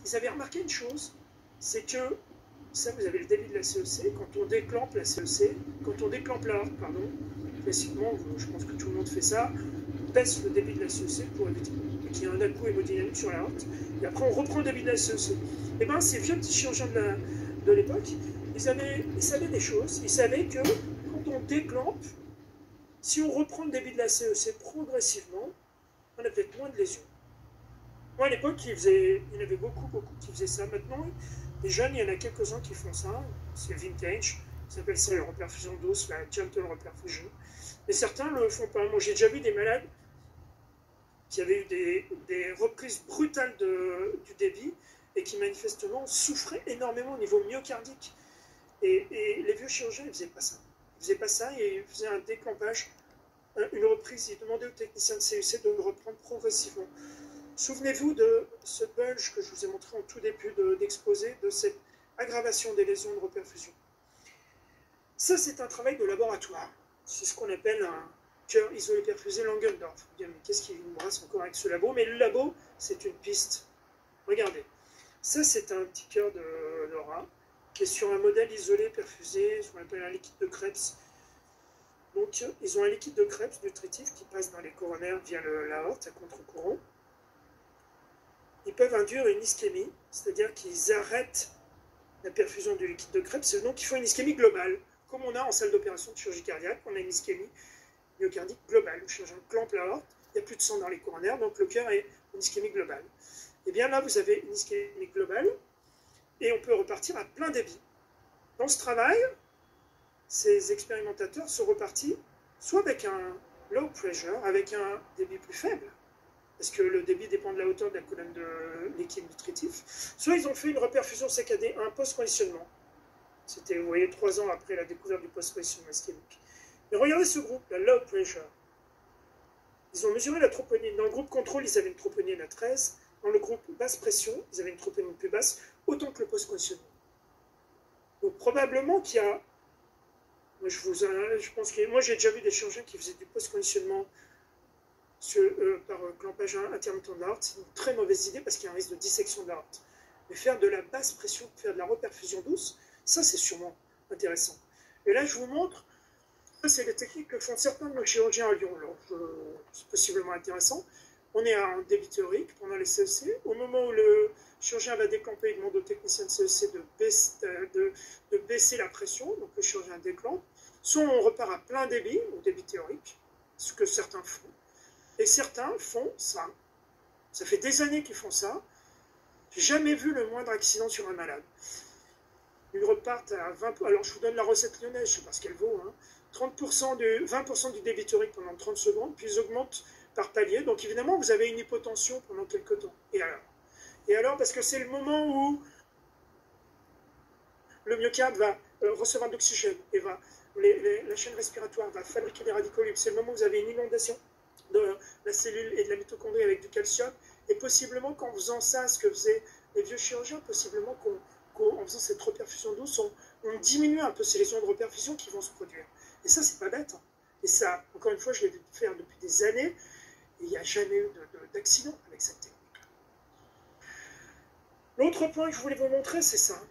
ils avaient remarqué une chose, c'est que, ça vous avez le débit de la CEC, quand on déclampe la CEC, quand on déclampe l'aorte, pardon, classiquement, je pense que tout le monde fait ça, on baisse le débit de la CEC pour éviter qu'il y ait un à-coup hémodynamique sur l'aorte, et après on reprend le débit de la CEC. Et bien ces vieux petits chirurgiens de l'époque, ils savaient des choses, ils savaient que quand on déclampe, si on reprend le débit de la CEC progressivement, on a peut-être moins de lésions. Moi, à l'époque, il y en avait beaucoup qui faisaient ça. Maintenant, les jeunes, il y en a quelques-uns qui font ça. C'est vintage. Ça s'appelle ça la reperfusion d'os, la gentle reperfusion. Mais certains ne le font pas. Moi, j'ai déjà vu des malades qui avaient eu des reprises brutales du débit et qui manifestement souffraient énormément au niveau myocardique. Et les vieux chirurgiens, ils ne faisaient pas ça. Ils ne faisaient pas ça et ils faisaient un déclampage, une reprise. Ils demandaient aux techniciens de CUC de le reprendre progressivement. Souvenez-vous de ce bulge que je vous ai montré en tout début d'exposé, de cette aggravation des lésions de reperfusion. Ça, c'est un travail de laboratoire. C'est ce qu'on appelle un cœur isolé perfusé Langendorf. Vous dites, mais qu'est-ce qui me brasse encore avec ce labo? Mais le labo, c'est une piste. Regardez. Ça, c'est un petit cœur de rat qui est sur un modèle isolé perfusé, ce qu'on appelle un liquide de Krebs. Donc, ils ont un liquide de Krebs nutritif qui passe dans les coronaires via l'aorte à contre-courant. Ils peuvent induire une ischémie, c'est-à-dire qu'ils arrêtent la perfusion du liquide de Krebs, donc ils font une ischémie globale. Comme on a en salle d'opération de chirurgie cardiaque, on a une ischémie myocardique globale. Le chirurgien clampe l'aorte, il n'y a plus de sang dans les coronaires, donc le cœur est une ischémie globale. Et bien là, vous avez une ischémie globale, et on peut repartir à plein débit. Dans ce travail, ces expérimentateurs sont repartis soit avec un low pressure, avec un débit plus faible, parce que le débit dépend de la hauteur de la colonne de liquide nutritif. Soit ils ont fait une reperfusion CKD, un post-conditionnement. C'était, vous voyez, 3 ans après la découverte du post-conditionnement ischémique. Mais regardez ce groupe, la low pressure. Ils ont mesuré la troponine. Dans le groupe contrôle, ils avaient une troponine à 13. Dans le groupe basse pression, ils avaient une troponine plus basse, autant que le post-conditionnement. Donc probablement qu'il y a... Je pense que moi j'ai déjà vu des chirurgiens qui faisaient du post-conditionnement par clampage intermittent de l'aorte. C'est une très mauvaise idée parce qu'il y a un risque de dissection de l'aorte. Mais faire de la basse pression, faire de la reperfusion douce, ça c'est sûrement intéressant. Et là je vous montre, ça c'est les techniques que font certains de nos chirurgiens à Lyon. C'est possiblement intéressant. On est en débit théorique pendant les CEC. Au moment où le chirurgien va déclamper, il demande au technicien de CEC de baisser la pression, donc le chirurgien déclampe. Soit on repart à plein débit, au débit théorique, ce que certains font. Et certains font ça. Ça fait des années qu'ils font ça. J'ai jamais vu le moindre accident sur un malade. Ils repartent à 20%. Alors je vous donne la recette lyonnaise, je ne sais pas ce qu'elle vaut. 20% du débit théorique pendant 30 secondes, puis ils augmentent par palier. Donc évidemment, vous avez une hypotension pendant quelques temps. Et alors, parce que c'est le moment où le myocarde va recevoir de l'oxygène et la chaîne respiratoire va fabriquer des radicaux libres. C'est le moment où vous avez une inondation de la cellule et de la mitochondrie avec du calcium. Et possiblement, qu'en faisant ça, ce que faisaient les vieux chirurgiens, possiblement qu'en faisant cette reperfusion douce, on diminue un peu ces lésions de reperfusion qui vont se produire. Et ça, c'est pas bête. Et ça, encore une fois, je l'ai vu faire depuis des années, et il n'y a jamais eu d'accident avec cette technique. L'autre point que je voulais vous montrer, c'est ça.